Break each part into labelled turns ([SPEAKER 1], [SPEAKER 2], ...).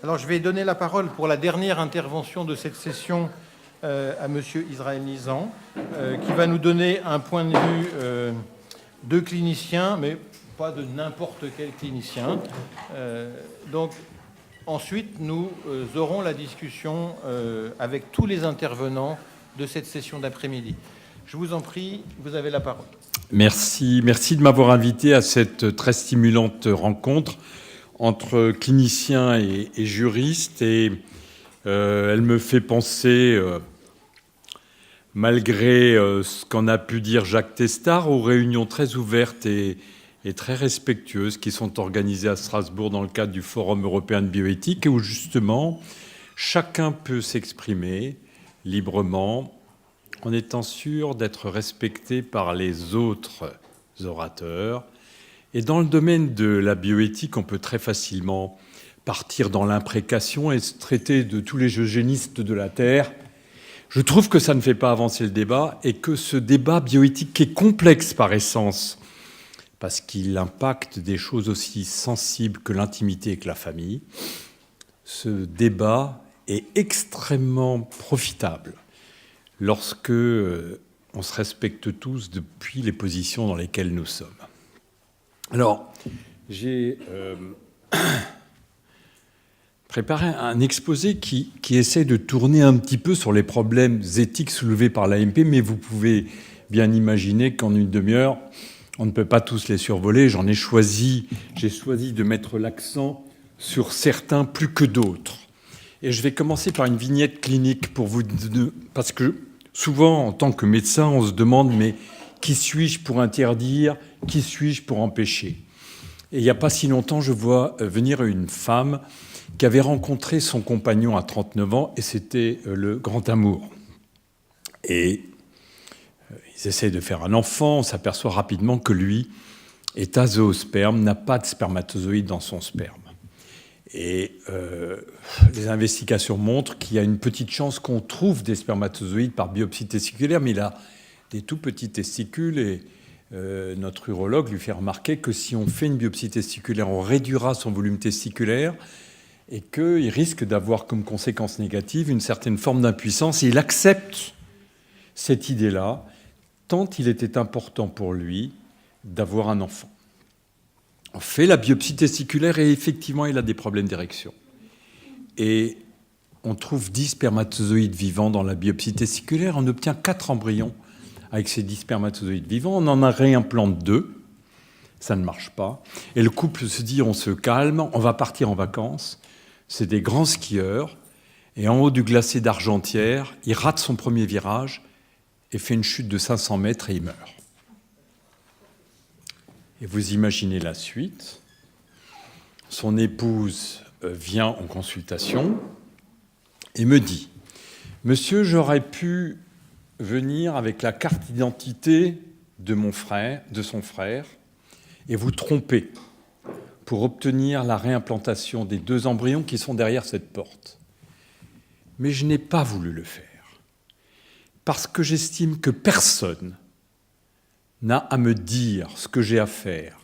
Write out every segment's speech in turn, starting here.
[SPEAKER 1] Alors, je vais donner la parole pour la dernière intervention de cette session à Monsieur Israël Nizan, qui va nous donner un point de vue de clinicien, mais pas de n'importe quel clinicien. Donc, ensuite, nous aurons la discussion avec tous les intervenants de cette session d'après-midi. Je vous en prie, vous avez la parole.
[SPEAKER 2] Merci de m'avoir invité à cette très stimulante rencontre entre cliniciens et juristes. Et elle me fait penser, malgré ce qu'en a pu dire Jacques Testard, aux réunions très ouvertes et très respectueuses qui sont organisées à Strasbourg dans le cadre du Forum européen de bioéthique, et où justement chacun peut s'exprimer librement en étant sûr d'être respecté par les autres orateurs. Et dans le domaine de la bioéthique, on peut très facilement partir dans l'imprécation et se traiter de tous les eugénistes de la Terre. Je trouve que ça ne fait pas avancer le débat, et que ce débat bioéthique, qui est complexe par essence, parce qu'il impacte des choses aussi sensibles que l'intimité et que la famille, ce débat est extrêmement profitable lorsque on se respecte tous depuis les positions dans lesquelles nous sommes. Alors, j'ai préparé un exposé qui essaie de tourner un petit peu sur les problèmes éthiques soulevés par l'AMP, mais vous pouvez bien imaginer qu'en une demi-heure, on ne peut pas tous les survoler. J'ai choisi de mettre l'accent sur certains plus que d'autres. Et je vais commencer par une vignette clinique parce que souvent, en tant que médecin, on se demande, mais qui suis-je pour interdire? Qui suis-je pour empêcher? Et il n'y a pas si longtemps, je vois venir une femme qui avait rencontré son compagnon à 39 ans, et c'était le grand amour. Et ils essaient de faire un enfant, on s'aperçoit rapidement que lui est azoosperme, n'a pas de spermatozoïdes dans son sperme. Et les investigations montrent qu'il y a une petite chance qu'on trouve des spermatozoïdes par biopsie testiculaire, mais il a des tout petits testicules, et notre urologue lui fait remarquer que si on fait une biopsie testiculaire, on réduira son volume testiculaire, et qu'il risque d'avoir comme conséquence négative une certaine forme d'impuissance. Et il accepte cette idée-là, tant il était important pour lui d'avoir un enfant. On fait la biopsie testiculaire et effectivement, il a des problèmes d'érection. Et on trouve 10 spermatozoïdes vivants dans la biopsie testiculaire. On obtient 4 embryons avec ces 10 spermatozoïdes vivants. On en a réimplante 2. Ça ne marche pas. Et le couple se dit, on se calme, on va partir en vacances. C'est des grands skieurs. Et en haut du glacier d'Argentière, il rate son premier virage et fait une chute de 500 mètres et il meurt. Et vous imaginez la suite. Son épouse vient en consultation et me dit « Monsieur, j'aurais pu venir avec la carte d'identité de son frère, et vous tromper pour obtenir la réimplantation des 2 embryons qui sont derrière cette porte. Mais je n'ai pas voulu le faire, parce que j'estime que personne n'a à me dire ce que j'ai à faire,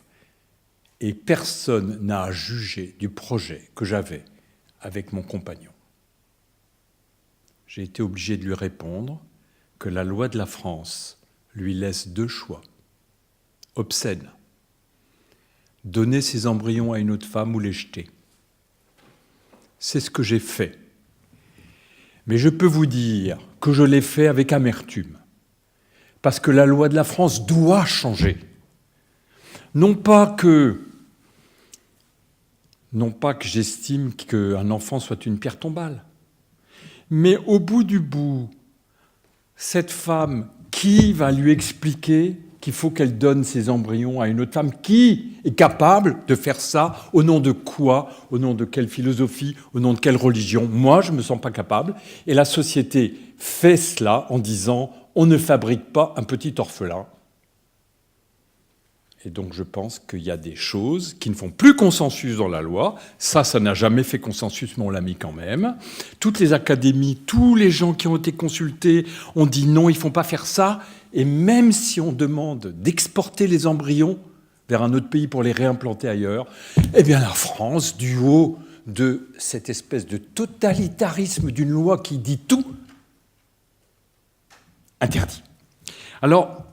[SPEAKER 2] et personne n'a à juger du projet que j'avais avec mon compagnon. » J'ai été obligé de lui répondre que la loi de la France lui laisse 2 choix obscènes: donner ses embryons à une autre femme ou les jeter. C'est ce que j'ai fait. Mais je peux vous dire que je l'ai fait avec amertume, parce que la loi de la France doit changer. Non pas que j'estime qu'un enfant soit une pierre tombale, mais au bout du bout, cette femme, qui va lui expliquer qu'il faut qu'elle donne ses embryons à une autre femme? Qui est capable de faire ça? Au nom de quoi? Au nom de quelle philosophie? Au nom de quelle religion? Moi, je ne me sens pas capable. Et la société fait cela en disant « on ne fabrique pas un petit orphelin ». Et donc je pense qu'il y a des choses qui ne font plus consensus dans la loi. Ça n'a jamais fait consensus, mais on l'a mis quand même. Toutes les académies, tous les gens qui ont été consultés ont dit non, il ne faut pas faire ça. Et même si on demande d'exporter les embryons vers un autre pays pour les réimplanter ailleurs, eh bien la France, du haut de cette espèce de totalitarisme d'une loi qui dit tout interdit. Alors,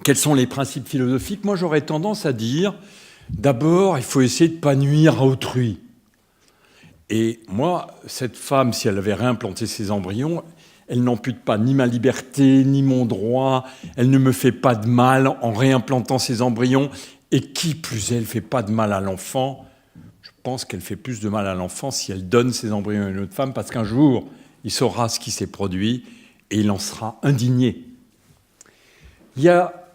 [SPEAKER 2] quels sont les principes philosophiques ? Moi, j'aurais tendance à dire, d'abord, il faut essayer de ne pas nuire à autrui. Et moi, cette femme, si elle avait réimplanté ses embryons, elle n'ampute pas ni ma liberté, ni mon droit, elle ne me fait pas de mal en réimplantant ses embryons, et qui plus est, elle ne fait pas de mal à l'enfant. Je pense qu'elle fait plus de mal à l'enfant si elle donne ses embryons à une autre femme, parce qu'un jour, il saura ce qui s'est produit, et il en sera indigné. Il y a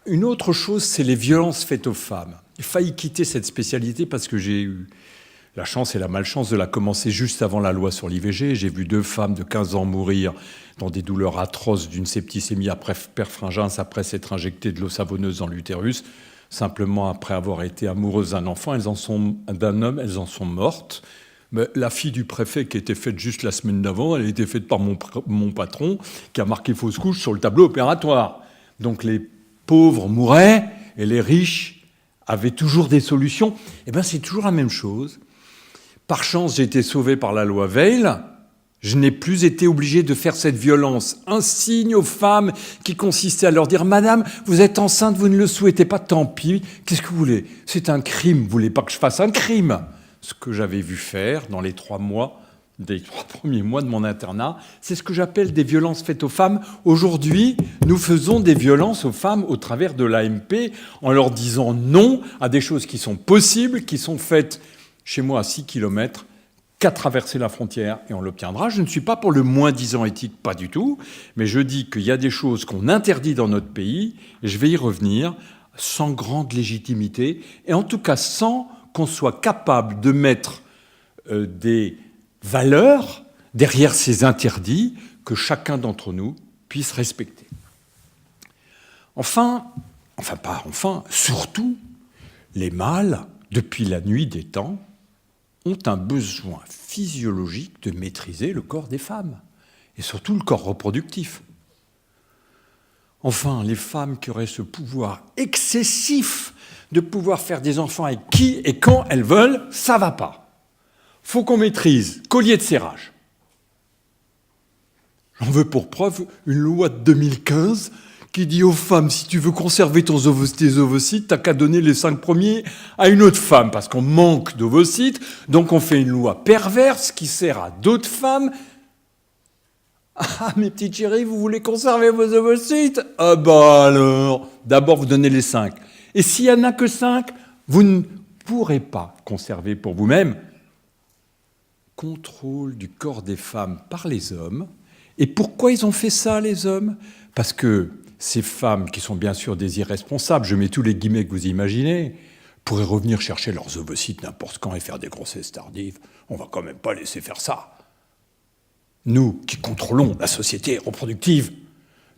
[SPEAKER 2] une autre chose, c'est les violences faites aux femmes. J'ai failli quitter cette spécialité parce que j'ai eu la chance et la malchance de la commencer juste avant la loi sur l'IVG. J'ai vu 2 femmes de 15 ans mourir dans des douleurs atroces d'une septicémie après perfringens, après s'être injecté de l'eau savonneuse dans l'utérus, simplement après avoir été amoureuses d'un enfant, d'un homme, elles en sont mortes. Mais la fille du préfet qui était faite juste la semaine d'avant, elle a été faite par mon patron qui a marqué fausse couche sur le tableau opératoire. Donc les pauvres mouraient et les riches avaient toujours des solutions. Eh bien, c'est toujours la même chose. Par chance, j'ai été sauvé par la loi Veil. Je n'ai plus été obligé de faire cette violence. Un signe aux femmes qui consistait à leur dire « Madame, vous êtes enceinte, vous ne le souhaitez pas, tant pis. Qu'est-ce que vous voulez ? C'est un crime. Vous voulez pas que je fasse un crime ?» Ce que j'avais vu faire dans les 3 premiers mois de mon internat, c'est ce que j'appelle des violences faites aux femmes. Aujourd'hui, nous faisons des violences aux femmes au travers de l'AMP en leur disant non à des choses qui sont possibles, qui sont faites chez moi à 6 km, qu'à traverser la frontière et on l'obtiendra. Je ne suis pas pour le moins-disant éthique, pas du tout, mais je dis qu'il y a des choses qu'on interdit dans notre pays, et je vais y revenir, sans grande légitimité, et en tout cas sans qu'on soit capable de mettre des valeurs derrière ces interdits que chacun d'entre nous puisse respecter. Surtout, les mâles, depuis la nuit des temps, ont un besoin physiologique de maîtriser le corps des femmes, et surtout le corps reproductif. Enfin, les femmes qui auraient ce pouvoir excessif de pouvoir faire des enfants avec qui et quand elles veulent, ça va pas. Faut qu'on maîtrise collier de serrage. J'en veux pour preuve une loi de 2015 qui dit aux femmes, si tu veux conserver tes ovocytes, t'as qu'à donner les 5 premiers à une autre femme, parce qu'on manque d'ovocytes, donc on fait une loi perverse qui sert à d'autres femmes. Ah, mes petites chéries, vous voulez conserver vos ovocytes ? Ah bah alors, d'abord vous donnez les 5. Et s'il n'y en a que 5, vous ne pourrez pas conserver pour vous-même. Contrôle du corps des femmes par les hommes. Et pourquoi ils ont fait ça, les hommes ? Parce que ces femmes, qui sont bien sûr des irresponsables, je mets tous les guillemets que vous imaginez, pourraient revenir chercher leurs ovocytes n'importe quand et faire des grossesses tardives. On ne va quand même pas laisser faire ça. Nous, qui contrôlons la société reproductive,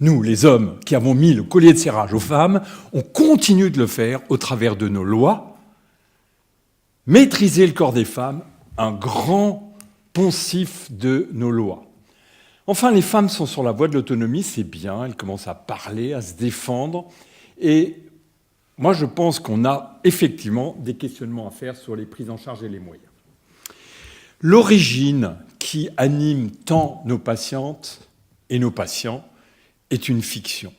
[SPEAKER 2] nous, les hommes, qui avons mis le collier de serrage aux femmes, on continue de le faire au travers de nos lois. Maîtriser le corps des femmes, un grand poncif de nos lois. Enfin, les femmes sont sur la voie de l'autonomie, c'est bien, elles commencent à parler, à se défendre. Et moi, je pense qu'on a effectivement des questionnements à faire sur les prises en charge et les moyens. L'origine qui anime tant nos patientes et nos patients est une fiction.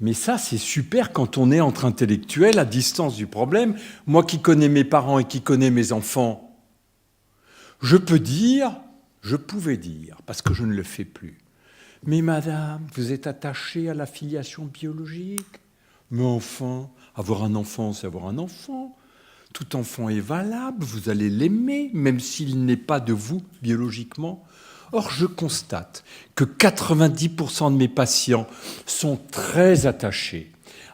[SPEAKER 2] Mais ça, c'est super quand on est entre intellectuels à distance du problème. Moi qui connais mes parents et qui connais mes enfants, je pouvais dire, parce que je ne le fais plus, mais madame, vous êtes attachée à la filiation biologique ? Mais enfin, avoir un enfant, c'est avoir un enfant. Tout enfant est valable, vous allez l'aimer, même s'il n'est pas de vous biologiquement. Or, je constate que 90% de mes patients sont très attachés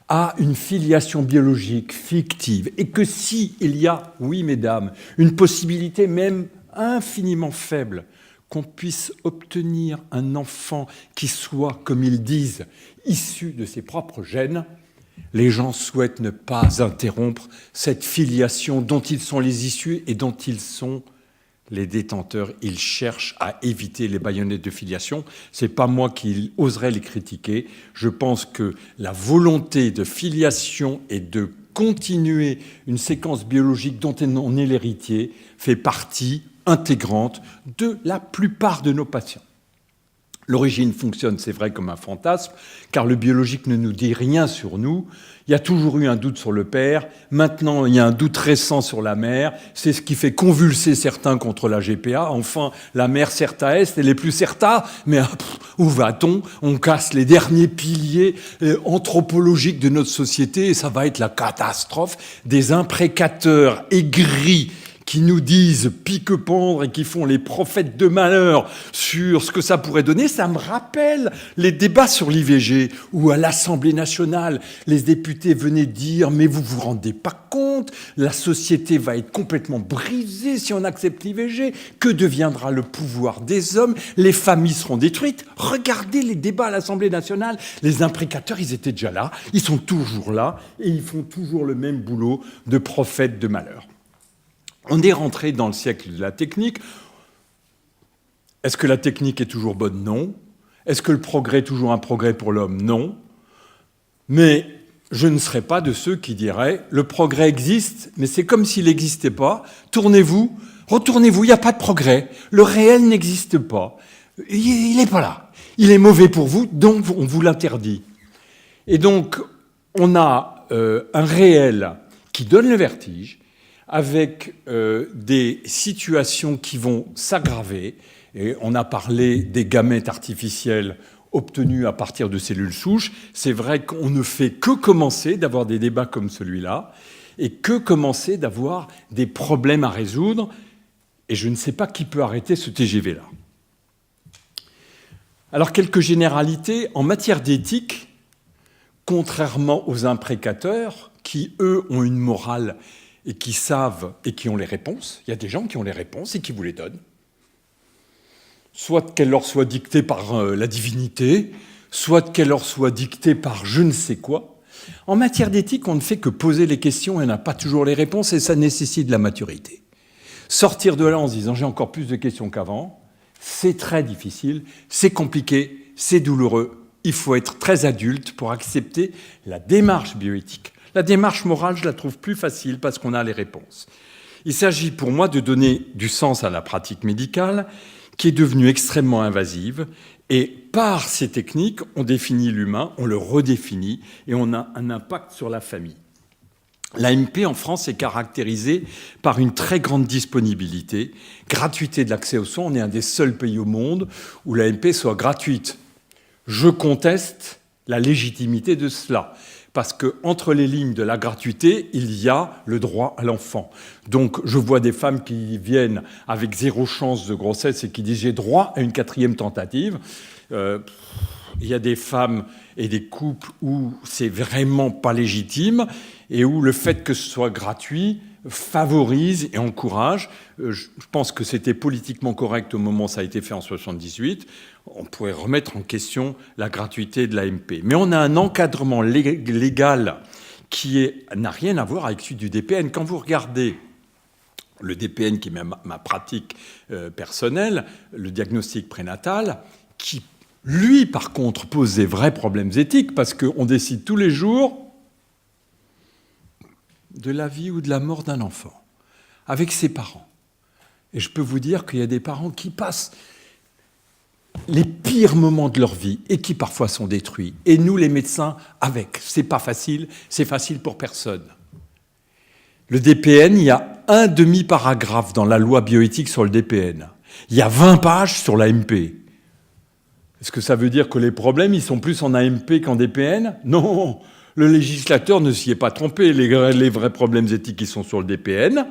[SPEAKER 2] à une filiation biologique fictive et que s'il y a, oui mesdames, une possibilité même infiniment faible qu'on puisse obtenir un enfant qui soit, comme ils disent, issu de ses propres gènes, les gens souhaitent ne pas interrompre cette filiation dont ils sont les issus et dont ils sont les détenteurs. Ils cherchent à éviter les baïonnettes de filiation. Ce n'est pas moi qui oserais les critiquer. Je pense que la volonté de filiation et de continuer une séquence biologique dont on est l'héritier fait partie intégrante de la plupart de nos patients. L'origine fonctionne, c'est vrai, comme un fantasme, car le biologique ne nous dit rien sur nous. Il y a toujours eu un doute sur le père. Maintenant, il y a un doute récent sur la mère. C'est ce qui fait convulser certains contre la GPA. Enfin, la mère certa est, elle est plus certa. Mais où va-t-on? On casse les derniers piliers anthropologiques de notre société et ça va être la catastrophe. Des imprécateurs aigris qui nous disent pique-pendre et qui font les prophètes de malheur sur ce que ça pourrait donner, ça me rappelle les débats sur l'IVG, où à l'Assemblée nationale, les députés venaient dire « mais vous vous rendez pas compte, la société va être complètement brisée si on accepte l'IVG, que deviendra le pouvoir des hommes, les familles seront détruites ». Regardez les débats à l'Assemblée nationale, les imprécateurs, ils étaient déjà là, ils sont toujours là, et ils font toujours le même boulot de prophètes de malheur. On est rentré dans le siècle de la technique. Est-ce que la technique est toujours bonne? Non. Est-ce que le progrès est toujours un progrès pour l'homme? Non. Mais je ne serais pas de ceux qui diraient « le progrès existe, mais c'est comme s'il n'existait pas. Tournez-vous, retournez-vous, il n'y a pas de progrès. Le réel n'existe pas. Il n'est pas là. Il est mauvais pour vous, donc on vous l'interdit. » Et donc, on a un réel qui donne le vertige, avec des situations qui vont s'aggraver. Et on a parlé des gamètes artificiels obtenus à partir de cellules souches. C'est vrai qu'on ne fait que commencer d'avoir des débats comme celui-là et que commencer d'avoir des problèmes à résoudre. Et je ne sais pas qui peut arrêter ce TGV-là. Alors, quelques généralités. En matière d'éthique, contrairement aux imprécateurs, qui, eux, ont une morale et qui savent et qui ont les réponses. Il y a des gens qui ont les réponses et qui vous les donnent. Soit qu'elles leur soient dictées par la divinité, soit qu'elles leur soient dictées par je ne sais quoi. En matière d'éthique, on ne fait que poser les questions et on n'a pas toujours les réponses et ça nécessite de la maturité. Sortir de là en se disant j'ai encore plus de questions qu'avant, c'est très difficile, c'est compliqué, c'est douloureux. Il faut être très adulte pour accepter la démarche bioéthique. La démarche morale, je la trouve plus facile parce qu'on a les réponses. Il s'agit pour moi de donner du sens à la pratique médicale qui est devenue extrêmement invasive et par ces techniques, on définit l'humain, on le redéfinit et on a un impact sur la famille. L'AMP en France est caractérisée par une très grande disponibilité, gratuité de l'accès aux soins. On est un des seuls pays au monde où l'AMP soit gratuite. Je conteste la légitimité de cela. Parce qu'entre les lignes de la gratuité, il y a le droit à l'enfant. Donc, je vois des femmes qui viennent avec 0 chance de grossesse et qui disent « j'ai droit à une 4e tentative ». Il y a des femmes et des couples où c'est vraiment pas légitime et où le fait que ce soit gratuit favorise et encourage. Je pense que c'était politiquement correct au moment où ça a été fait en 1978. On pourrait remettre en question la gratuité de l'AMP. Mais on a un encadrement légal qui n'a rien à voir avec celui du DPN. Quand vous regardez le DPN, qui est ma pratique personnelle, le diagnostic prénatal, qui, lui, par contre, pose des vrais problèmes éthiques, parce qu'on décide tous les jours de la vie ou de la mort d'un enfant, avec ses parents. Et je peux vous dire qu'il y a des parents qui passent les pires moments de leur vie et qui parfois sont détruits. Et nous, les médecins, avec. C'est pas facile, c'est facile pour personne. Le DPN, il y a un demi-paragraphe dans la loi bioéthique sur le DPN. Il y a 20 pages sur l'AMP. Est-ce que ça veut dire que les problèmes, ils sont plus en AMP qu'en DPN? Non. Le législateur ne s'y est pas trompé. Les vrais problèmes éthiques, ils sont sur le DPN.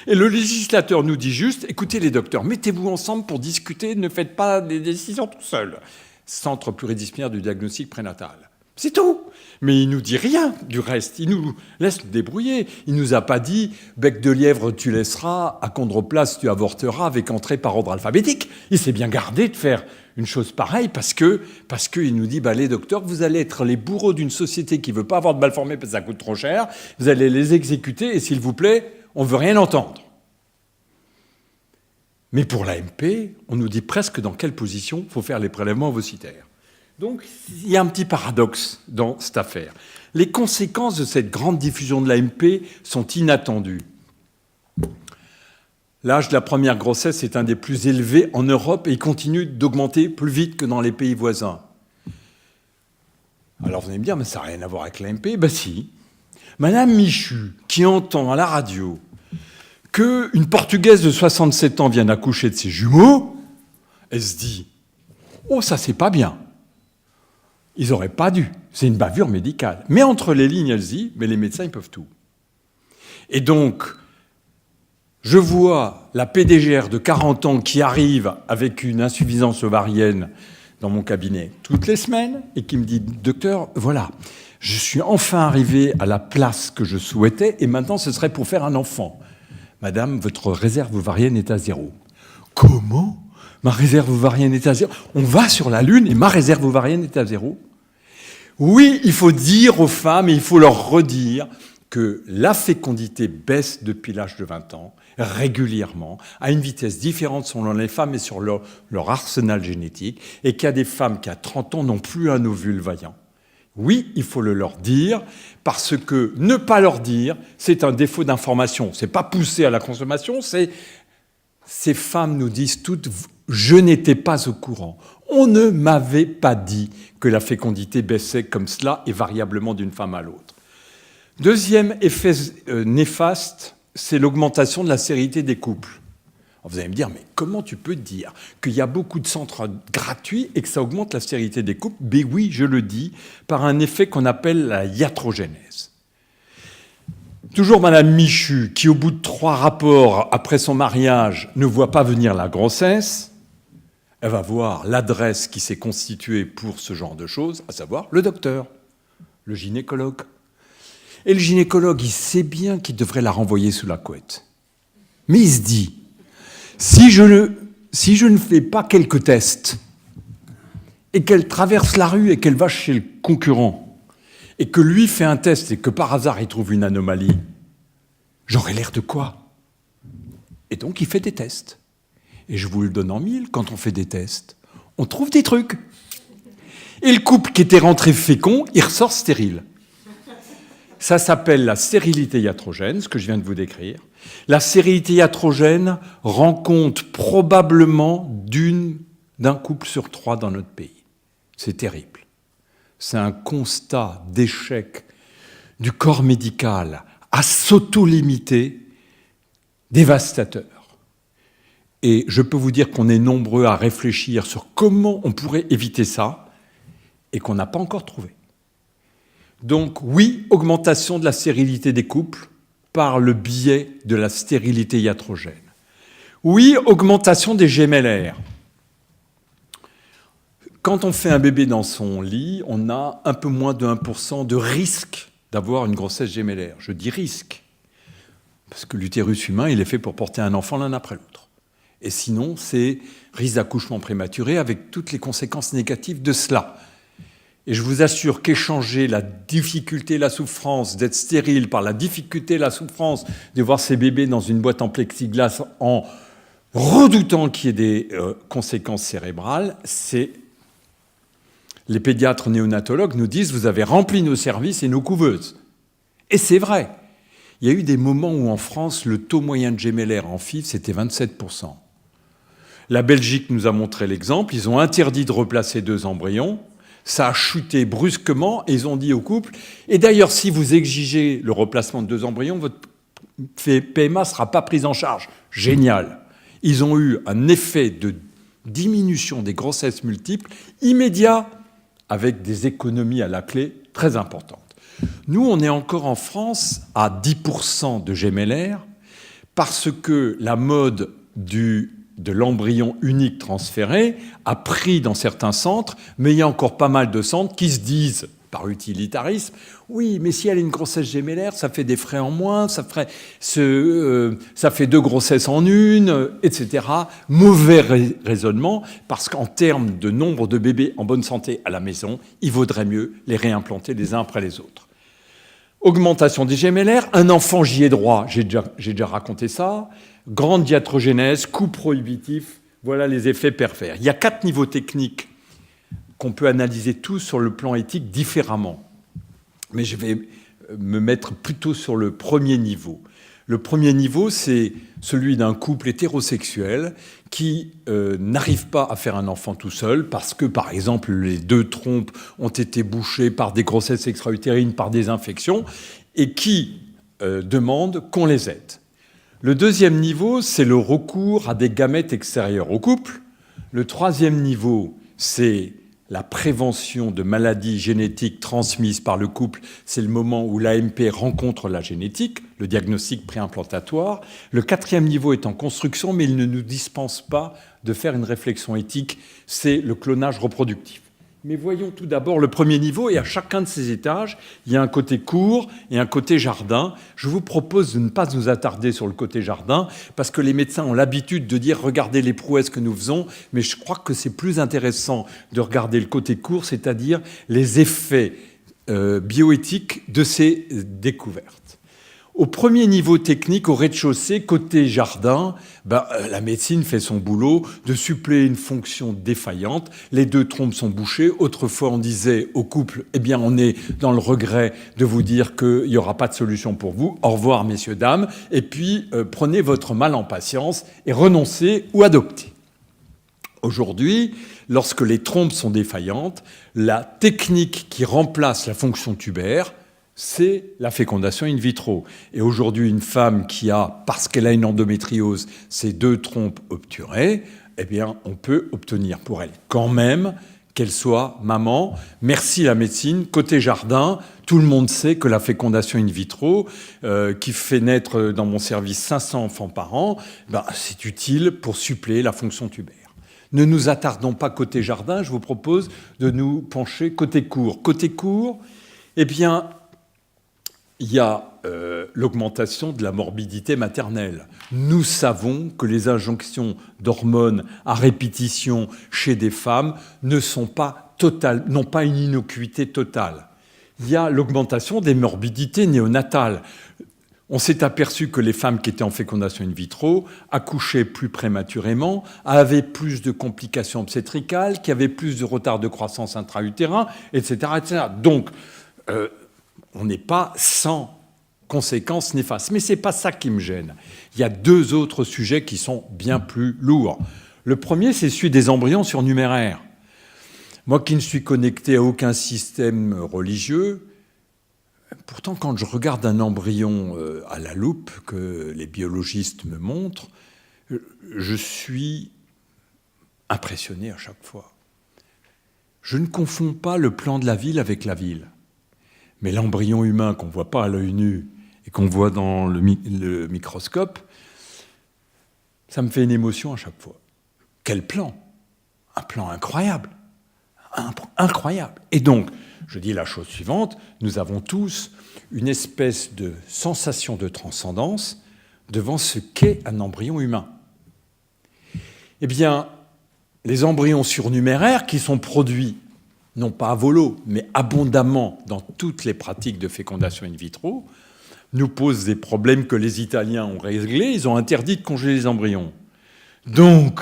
[SPEAKER 2] Et le législateur nous dit juste, écoutez les docteurs, mettez-vous ensemble pour discuter, ne faites pas des décisions tout seul. Centre pluridisciplinaire du diagnostic prénatal. C'est tout. Mais il nous dit rien du reste. Il nous laisse nous débrouiller. Il nous a pas dit, bec de lièvre tu laisseras, achondroplaste tu avorteras avec entrée par ordre alphabétique. Il s'est bien gardé de faire une chose pareille parce qu'il nous dit, les docteurs, vous allez être les bourreaux d'une société qui veut pas avoir de mal formés parce que ça coûte trop cher. Vous allez les exécuter et s'il vous plaît, on ne veut rien entendre. Mais pour l'AMP, on nous dit presque dans quelle position il faut faire les prélèvements ovocytaires. Donc, il y a un petit paradoxe dans cette affaire. Les conséquences de cette grande diffusion de l'AMP sont inattendues. L'âge de la première grossesse est un des plus élevés en Europe et il continue d'augmenter plus vite que dans les pays voisins. Alors vous allez me dire, mais ça n'a rien à voir avec l'AMP. Ben si. Madame Michu, qui entend à la radio qu'une Portugaise de 67 ans vient d'accoucher de ses jumeaux, elle se dit « Oh, ça c'est pas bien. Ils n'auraient pas dû. C'est une bavure médicale. » Mais entre les lignes, elle se dit « Mais les médecins, ils peuvent tout. » Et donc, je vois la PDGR de 40 ans qui arrive avec une insuffisance ovarienne dans mon cabinet toutes les semaines et qui me dit « Docteur, voilà, je suis enfin arrivé à la place que je souhaitais et maintenant ce serait pour faire un enfant. Madame, votre réserve ovarienne est à 0. » Comment ? Ma réserve ovarienne est à 0 ? On va sur la Lune et ma réserve ovarienne est à 0 ? Oui, il faut dire aux femmes et il faut leur redire que la fécondité baisse depuis l'âge de 20 ans, régulièrement, à une vitesse différente selon les femmes et sur leur arsenal génétique, et qu'il y a des femmes qui, à 30 ans, n'ont plus un ovule vaillant. Oui, il faut le leur dire, parce que ne pas leur dire, c'est un défaut d'information. C'est pas pousser à la consommation, c'est... Ces femmes nous disent toutes « je n'étais pas au courant ». On ne m'avait pas dit que la fécondité baissait comme cela et variablement d'une femme à l'autre. Deuxième effet néfaste, c'est l'augmentation de la stérilité des couples. Alors vous allez me dire, mais comment tu peux dire qu'il y a beaucoup de centres gratuits et que ça augmente la stérilité des couples ? Ben oui, je le dis, par un effet qu'on appelle la iatrogénèse. Toujours Madame Michu, qui au bout de 3 rapports après son mariage ne voit pas venir la grossesse, elle va voir l'adresse qui s'est constituée pour ce genre de choses, à savoir le docteur, le gynécologue. Et le gynécologue, il sait bien qu'il devrait la renvoyer sous la couette. Mais il se dit, si je ne fais pas quelques tests, et qu'elle traverse la rue et qu'elle va chez le concurrent, et que lui fait un test et que par hasard il trouve une anomalie, j'aurais l'air de quoi ? Et donc il fait des tests. Et je vous le donne en mille, quand on fait des tests, on trouve des trucs. Et le couple qui était rentré fécond, il ressort stérile. Ça s'appelle la stérilité iatrogène, ce que je viens de vous décrire. La stérilité iatrogène rend compte probablement d'un couple sur 3 dans notre pays. C'est terrible. C'est un constat d'échec du corps médical à s'auto-limiter dévastateur. Et je peux vous dire qu'on est nombreux à réfléchir sur comment on pourrait éviter ça et qu'on n'a pas encore trouvé. Donc oui, augmentation de la stérilité des couples par le biais de la stérilité iatrogène. Oui, augmentation des gémellaires. Quand on fait un bébé dans son lit, on a un peu moins de 1% de risque d'avoir une grossesse gémellaire. Je dis risque, parce que l'utérus humain, il est fait pour porter un enfant l'un après l'autre. Et sinon, c'est risque d'accouchement prématuré avec toutes les conséquences négatives de cela. Et je vous assure qu'échanger la difficulté, la souffrance d'être stérile par la difficulté, la souffrance de voir ces bébés dans une boîte en plexiglas en redoutant qu'il y ait des conséquences cérébrales, c'est... Les pédiatres néonatologues nous disent « vous avez rempli nos services et nos couveuses ». Et c'est vrai. Il y a eu des moments où en France, le taux moyen de gémellaire en FIV, c'était 27%. La Belgique nous a montré l'exemple. Ils ont interdit de replacer 2 embryons. Ça a chuté brusquement et ils ont dit au couple « et d'ailleurs, si vous exigez le replacement de 2 embryons, votre PMA ne sera pas prise en charge ». Génial. Ils ont eu un effet de diminution des grossesses multiples immédiat avec des économies à la clé très importantes. Nous, on est encore en France à 10% de gémellaires parce que la mode de l'embryon unique transféré a pris dans certains centres, mais il y a encore pas mal de centres qui se disent, par utilitarisme, oui, mais si elle a une grossesse gémellaire, ça fait des frais en moins, ça fait 2 grossesses en une, etc. Mauvais raisonnement, parce qu'en termes de nombre de bébés en bonne santé à la maison, il vaudrait mieux les réimplanter les uns après les autres. Augmentation des gémellaires, un enfant, j'y ai droit, j'ai déjà raconté ça. Grande iatrogénèse, coût prohibitif, voilà les effets pervers. Il y a 4 niveaux techniques qu'on peut analyser tout sur le plan éthique différemment. Mais je vais me mettre plutôt sur le premier niveau. Le premier niveau, c'est celui d'un couple hétérosexuel qui n'arrive pas à faire un enfant tout seul parce que, par exemple, les 2 trompes ont été bouchées par des grossesses extra-utérines, par des infections, et qui demandent qu'on les aide. Le deuxième niveau, c'est le recours à des gamètes extérieurs au couple. Le troisième niveau, c'est la prévention de maladies génétiques transmises par le couple. C'est le moment où l'AMP rencontre la génétique, le diagnostic préimplantatoire. Le quatrième niveau est en construction, mais il ne nous dispense pas de faire une réflexion éthique. C'est le clonage reproductif. Mais voyons tout d'abord le premier niveau, et à chacun de ces étages, il y a un côté cour et un côté jardin. Je vous propose de ne pas nous attarder sur le côté jardin, parce que les médecins ont l'habitude de dire « regardez les prouesses que nous faisons », mais je crois que c'est plus intéressant de regarder le côté cour, c'est-à-dire les effets bioéthiques de ces découvertes. Au premier niveau technique, au rez-de-chaussée, côté jardin, la médecine fait son boulot de suppléer une fonction défaillante. Les 2 trompes sont bouchées. Autrefois, on disait au couple, eh bien, on est dans le regret de vous dire qu'il n'y aura pas de solution pour vous. Au revoir, messieurs, dames. Et puis, prenez votre mal en patience et renoncez ou adoptez. Aujourd'hui, lorsque les trompes sont défaillantes, la technique qui remplace la fonction tubaire, c'est la fécondation in vitro. Et aujourd'hui, une femme qui a, parce qu'elle a une endométriose, ses 2 trompes obturées, eh bien, on peut obtenir pour elle quand même qu'elle soit maman. Merci la médecine. Côté jardin, tout le monde sait que la fécondation in vitro, qui fait naître dans mon service 500 enfants par an, c'est utile pour suppléer la fonction tubaire. Ne nous attardons pas côté jardin, je vous propose de nous pencher côté cour. Côté cour, eh bien, il y a l'augmentation de la morbidité maternelle. Nous savons que les injonctions d'hormones à répétition chez des femmes n'ont pas une innocuité totale. Il y a l'augmentation des morbidités néonatales. On s'est aperçu que les femmes qui étaient en fécondation in vitro accouchaient plus prématurément, avaient plus de complications obstétricales, qui avaient plus de retard de croissance intra-utérin, etc., etc. Donc, on n'est pas sans conséquences néfastes. Mais ce n'est pas ça qui me gêne. Il y a 2 autres sujets qui sont bien plus lourds. Le premier, c'est celui des embryons surnuméraires. Moi qui ne suis connecté à aucun système religieux, pourtant quand je regarde un embryon à la loupe que les biologistes me montrent, je suis impressionné à chaque fois. Je ne confonds pas le plan de la ville avec la ville. Mais l'embryon humain qu'on ne voit pas à l'œil nu et qu'on voit dans le microscope, ça me fait une émotion à chaque fois. Quel plan! Un plan incroyable! Incroyable! Et donc, je dis la chose suivante, nous avons tous une espèce de sensation de transcendance devant ce qu'est un embryon humain. Eh bien, les embryons surnuméraires qui sont produits non pas à volo, mais abondamment dans toutes les pratiques de fécondation in vitro, nous posent des problèmes que les Italiens ont réglés. Ils ont interdit de congeler les embryons. Donc,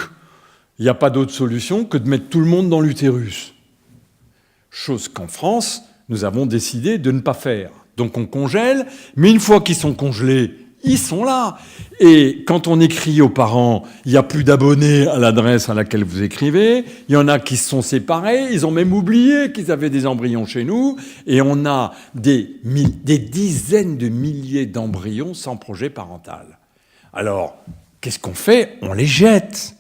[SPEAKER 2] il n'y a pas d'autre solution que de mettre tout le monde dans l'utérus. Chose qu'en France, nous avons décidé de ne pas faire. Donc on congèle, mais une fois qu'ils sont congelés, ils sont là. Et quand on écrit aux parents, il n'y a plus d'abonnés à l'adresse à laquelle vous écrivez, il y en a qui se sont séparés, ils ont même oublié qu'ils avaient des embryons chez nous, et on a des dizaines de milliers d'embryons sans projet parental. Alors, qu'est-ce qu'on fait? On les jette.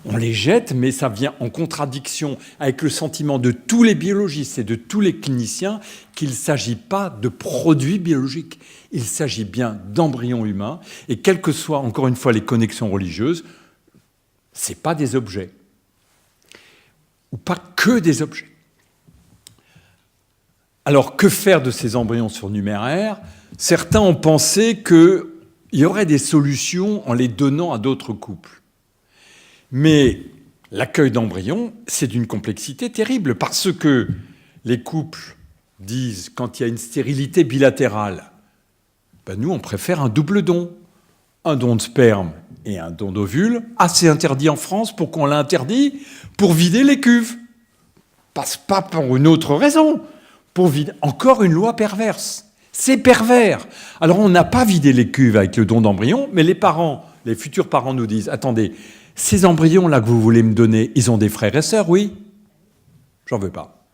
[SPEAKER 2] On les jette, mais ça vient en contradiction avec le sentiment de tous les biologistes et de tous les cliniciens qu'il ne s'agit pas de produits biologiques. Il s'agit bien d'embryons humains. Et quelles que soient, encore une fois, les connexions religieuses, ce n'est pas des objets. Ou pas que des objets. Alors, que faire de ces embryons surnuméraires? Certains ont pensé qu'il y aurait des solutions en les donnant à d'autres couples. Mais l'accueil d'embryons, c'est d'une complexité terrible, parce que les couples disent, quand il y a une stérilité bilatérale, nous, on préfère un double don. Un don de sperme et un don d'ovule. Ah, c'est interdit en France. Pourquoi on l'a interdit? Pour vider les cuves. passe pas pour une autre raison, pour vider. Encore une loi perverse. C'est pervers. Alors on n'a pas vidé les cuves avec le don d'embryons, mais les parents, les futurs parents nous disent, attendez, ces embryons-là que vous voulez me donner, ils ont des frères et sœurs, oui? J'en veux pas.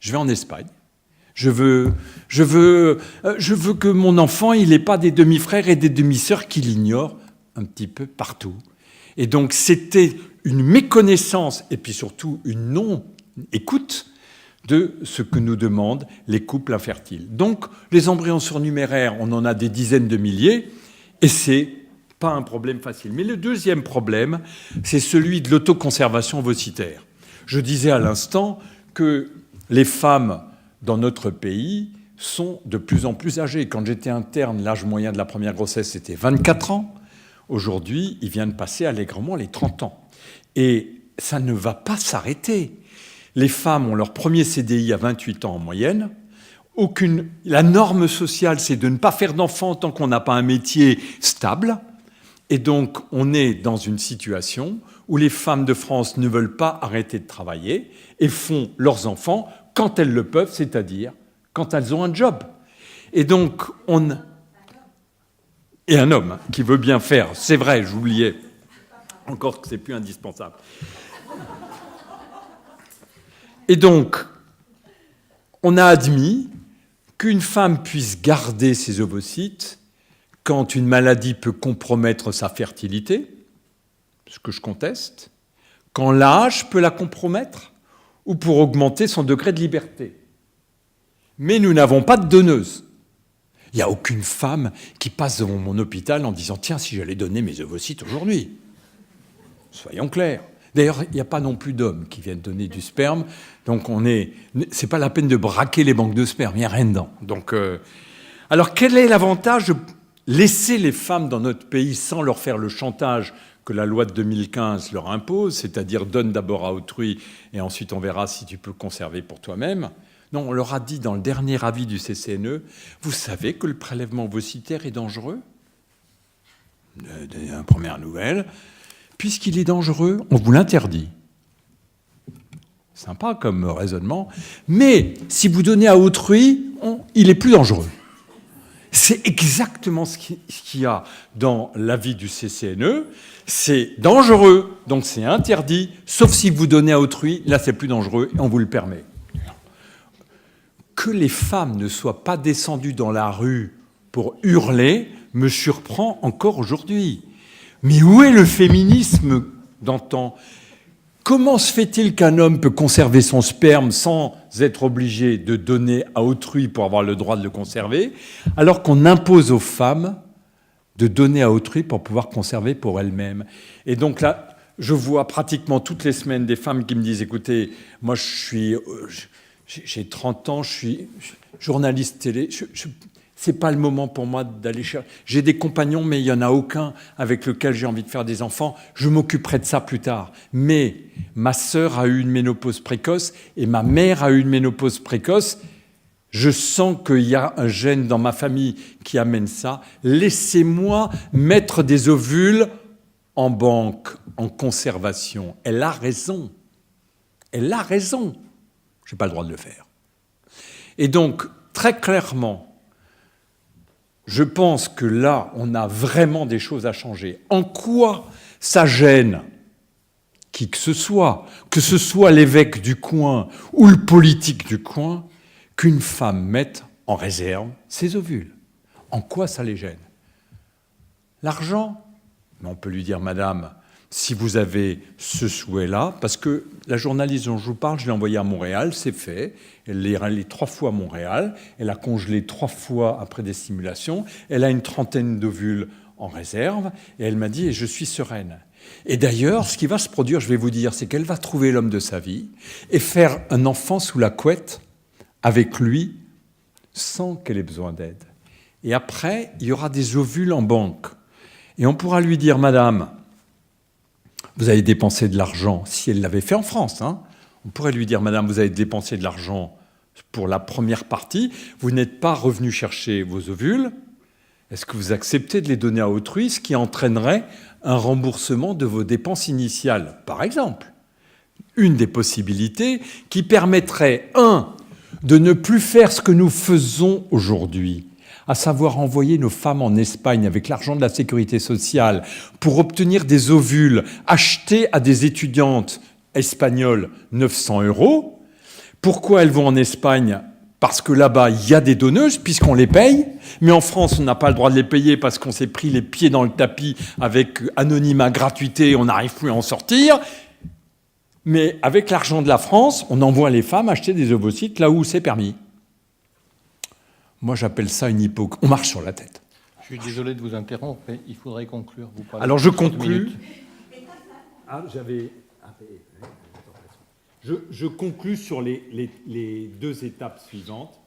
[SPEAKER 2] Je vais en Espagne. Je veux que mon enfant, il n'ait pas des demi-frères et des demi-sœurs qui l'ignorent un petit peu partout. Et donc c'était une méconnaissance et puis surtout une non-écoute de ce que nous demandent les couples infertiles. Donc, les embryons surnuméraires, on en a des dizaines de milliers, et c'est pas un problème facile. Mais le deuxième problème, c'est celui de l'autoconservation ovocytaire. Je disais à l'instant que les femmes dans notre pays sont de plus en plus âgées. Quand j'étais interne, l'âge moyen de la première grossesse, c'était 24 ans. Aujourd'hui, il vient de passer allègrement les 30 ans. Et ça ne va pas s'arrêter. Les femmes ont leur premier CDI à 28 ans en moyenne. La norme sociale, c'est de ne pas faire d'enfants tant qu'on n'a pas un métier stable. Et donc, on est dans une situation où les femmes de France ne veulent pas arrêter de travailler et font leurs enfants quand elles le peuvent, c'est-à-dire quand elles ont un job. Et donc, et un homme qui veut bien faire, c'est vrai, j'oubliais, encore que c'est plus indispensable. Et donc, on a admis qu'une femme puisse garder ses ovocytes quand une maladie peut compromettre sa fertilité, ce que je conteste, quand l'âge peut la compromettre, ou pour augmenter son degré de liberté. Mais nous n'avons pas de donneuse. Il n'y a aucune femme qui passe devant mon hôpital en disant « Tiens, si j'allais donner mes ovocytes aujourd'hui ». Soyons clairs. D'ailleurs, il n'y a pas non plus d'hommes qui viennent donner du sperme. Donc, c'est pas la peine de braquer les banques de sperme. Il n'y a rien dedans. Donc, alors, quel est l'avantage de laisser les femmes dans notre pays sans leur faire le chantage que la loi de 2015 leur impose, c'est-à-dire donne d'abord à autrui et ensuite on verra si tu peux conserver pour toi-même. Non, on leur a dit dans le dernier avis du CCNE, vous savez que le prélèvement ovocytaire est dangereux ? Première nouvelle. Puisqu'il est dangereux, on vous l'interdit. Sympa comme raisonnement. Mais si vous donnez à autrui, il est plus dangereux. C'est exactement ce qu'il y a dans l'avis du CCNE. C'est dangereux, donc c'est interdit, sauf si vous donnez à autrui, là c'est plus dangereux et on vous le permet. Que les femmes ne soient pas descendues dans la rue pour hurler me surprend encore aujourd'hui. Mais où est le féminisme d'antan ? Comment se fait-il qu'un homme peut conserver son sperme sans être obligé de donner à autrui pour avoir le droit de le conserver, alors qu'on impose aux femmes de donner à autrui pour pouvoir conserver pour elles-mêmes ? Et donc là, je vois pratiquement toutes les semaines des femmes qui me disent « Écoutez, moi j'ai 30 ans, je suis journaliste télé, c'est pas le moment pour moi d'aller chercher. J'ai des compagnons, mais il n'y en a aucun avec lequel j'ai envie de faire des enfants. Je m'occuperai de ça plus tard. Mais ma sœur a eu une ménopause précoce et ma mère a eu une ménopause précoce. Je sens qu'il y a un gène dans ma famille qui amène ça. Laissez-moi mettre des ovules en banque, en conservation. Elle a raison. Elle a raison. Je n'ai pas le droit de le faire. Et donc, très clairement, je pense que là, on a vraiment des choses à changer. En quoi ça gêne qui que ce soit l'évêque du coin ou le politique du coin, qu'une femme mette en réserve ses ovules? En quoi ça les gêne? L'argent? Mais on peut lui dire, madame, si vous avez ce souhait-là, parce que la journaliste dont je vous parle, je l'ai envoyée à Montréal, c'est fait. Elle est allée 3 fois à Montréal, elle a congelé 3 fois après des simulations, elle a une 30aine d'ovules en réserve, et elle m'a dit, et je suis sereine. Et d'ailleurs, ce qui va se produire, je vais vous dire, c'est qu'elle va trouver l'homme de sa vie et faire un enfant sous la couette avec lui, sans qu'elle ait besoin d'aide. Et après, il y aura des ovules en banque. Et on pourra lui dire, madame, vous avez dépensé de l'argent, si elle l'avait fait en France, on pourrait lui dire, madame, vous avez dépensé de l'argent pour la première partie, vous n'êtes pas revenu chercher vos ovules, est-ce que vous acceptez de les donner à autrui, ce qui entraînerait un remboursement de vos dépenses initiales, par exemple? une des possibilités qui permettrait, de ne plus faire ce que nous faisons aujourd'hui, à savoir envoyer nos femmes en Espagne avec l'argent de la sécurité sociale pour obtenir des ovules achetés à des étudiantes espagnoles 900 €. Pourquoi elles vont en Espagne ? Parce que là-bas, il y a des donneuses, puisqu'on les paye. Mais en France, on n'a pas le droit de les payer parce qu'on s'est pris les pieds dans le tapis avec anonymat, gratuité, on n'arrive plus à en sortir. Mais avec l'argent de la France, on envoie les femmes acheter des ovocytes là où c'est permis. Moi, j'appelle ça une hypocrisie. On marche sur la tête.
[SPEAKER 1] Je suis désolé de vous interrompre, mais il faudrait conclure. Vous parlez
[SPEAKER 2] Alors, je
[SPEAKER 1] 30
[SPEAKER 2] conclus.
[SPEAKER 1] minutes.
[SPEAKER 2] Je conclus sur les deux étapes suivantes.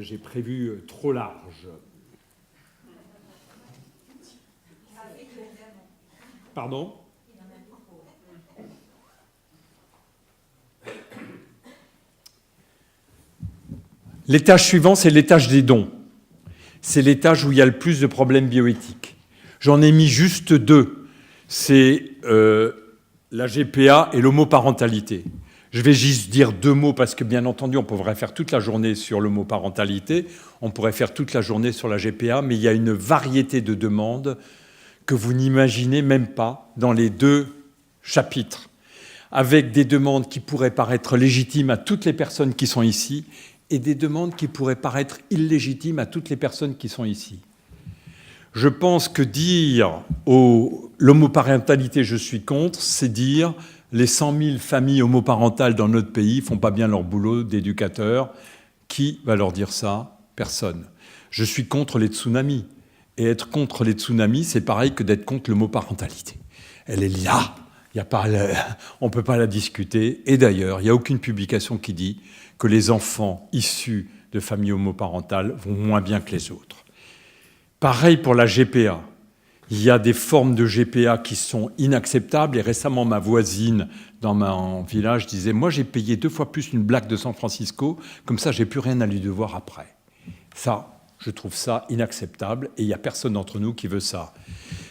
[SPEAKER 2] J'ai prévu trop large. Pardon ? L'étage suivant, c'est l'étage des dons. C'est l'étage où il y a le plus de problèmes bioéthiques. J'en ai mis juste deux. C'est la GPA et l'homoparentalité. Je vais juste dire deux mots parce que, bien entendu, on pourrait faire toute la journée sur l'homoparentalité, on pourrait faire toute la journée sur la GPA, mais il y a une variété de demandes que vous n'imaginez même pas dans les deux chapitres, avec des demandes qui pourraient paraître légitimes à toutes les personnes qui sont ici et des demandes qui pourraient paraître illégitimes à toutes les personnes qui sont ici. Je pense que dire l'homoparentalité, je suis contre, c'est dire les 100 000 familles homoparentales dans notre pays ne font pas bien leur boulot d'éducateurs. Qui va leur dire ça ? Personne. Je suis contre les tsunamis. Et être contre les tsunamis, c'est pareil que d'être contre l'homoparentalité. Elle est là. On ne peut pas la discuter. Et d'ailleurs, il n'y a aucune publication qui dit que les enfants issus de familles homoparentales vont moins bien que les autres. Pareil pour la GPA. Il y a des formes de GPA qui sont inacceptables. Et récemment, ma voisine dans mon village disait « Moi, j'ai payé 2 fois plus une blague de San Francisco, comme ça, j'ai plus rien à lui devoir après. » Ça, je trouve ça inacceptable et il n'y a personne d'entre nous qui veut ça.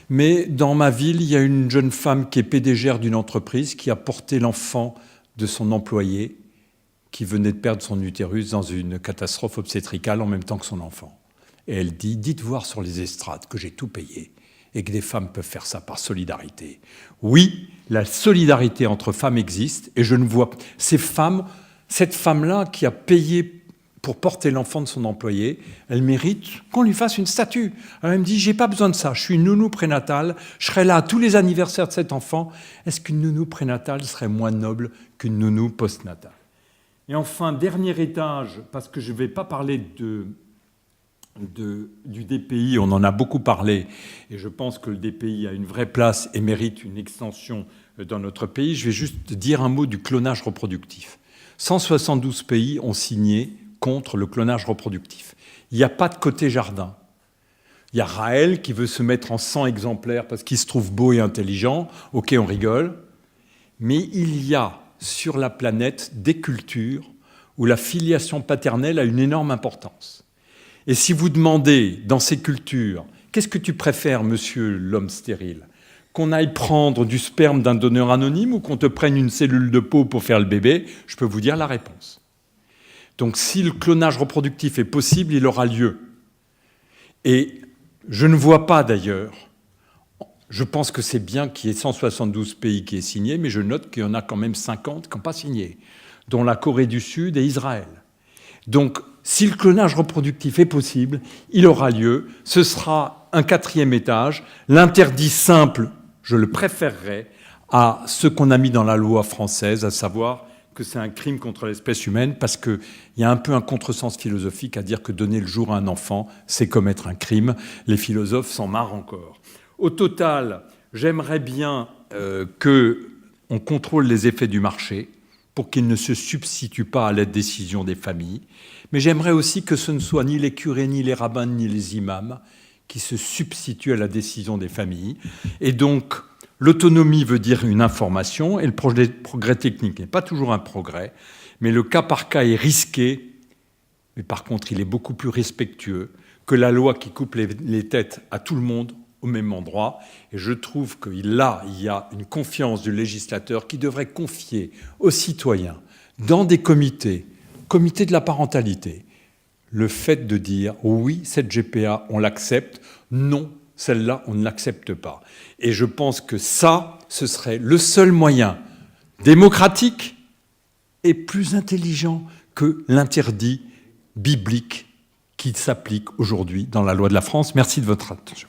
[SPEAKER 2] Mais dans ma ville, il y a une jeune femme qui est PDG d'une entreprise qui a porté l'enfant de son employé qui venait de perdre son utérus dans une catastrophe obstétricale en même temps que son enfant. Et elle dit « Dites voir sur les estrades que j'ai tout payé et que des femmes peuvent faire ça par solidarité. » Oui, la solidarité entre femmes existe et je ne vois pas... Cette femme-là qui a payé pour porter l'enfant de son employé, elle mérite qu'on lui fasse une statue. Alors elle me dit « J'ai pas besoin de ça, je suis une nounou prénatale, je serai là à tous les anniversaires de cet enfant. Est-ce qu'une nounou prénatale serait moins noble qu'une nounou postnatale ?» Et enfin, dernier étage, parce que je ne vais pas parler du DPI, on en a beaucoup parlé, et je pense que le DPI a une vraie place et mérite une extension dans notre pays. Je vais juste dire un mot du clonage reproductif. 172 pays ont signé contre le clonage reproductif. Il n'y a pas de côté jardin. Il y a Raël qui veut se mettre en 100 exemplaires parce qu'il se trouve beau et intelligent. Ok, on rigole. Mais il y a sur la planète des cultures où la filiation paternelle a une énorme importance. Et si vous demandez dans ces cultures, qu'est-ce que tu préfères, monsieur l'homme stérile ? Qu'on aille prendre du sperme d'un donneur anonyme ou qu'on te prenne une cellule de peau pour faire le bébé ? Je peux vous dire la réponse. Donc si le clonage reproductif est possible, il aura lieu. Et je ne vois pas d'ailleurs, je pense que c'est bien qu'il y ait 172 pays qui aient signé, mais je note qu'il y en a quand même 50 qui n'ont pas signé, dont la Corée du Sud et Israël. Donc, si le clonage reproductif est possible, il aura lieu. Ce sera un 4e étage. L'interdit simple, je le préférerais à ce qu'on a mis dans la loi française, à savoir que c'est un crime contre l'espèce humaine, parce qu'il y a un peu un contresens philosophique à dire que donner le jour à un enfant, c'est commettre un crime. Les philosophes s'en marrent encore. Au total, j'aimerais bien qu'on contrôle les effets du marché pour qu'ils ne se substituent pas à la décision des familles. Mais j'aimerais aussi que ce ne soit ni les curés, ni les rabbins, ni les imams qui se substituent à la décision des familles. Et donc, l'autonomie veut dire une information, et le progrès technique n'est pas toujours un progrès, mais le cas par cas est risqué, mais par contre, il est beaucoup plus respectueux que la loi qui coupe les têtes à tout le monde au même endroit. Et je trouve que là, il y a une confiance du législateur qui devrait confier aux citoyens, dans des comités de la parentalité, le fait de dire oui, cette GPA, on l'accepte, non, celle-là, on ne l'accepte pas. Et je pense que ça, ce serait le seul moyen démocratique et plus intelligent que l'interdit biblique qui s'applique aujourd'hui dans la loi de la France. Merci de votre attention.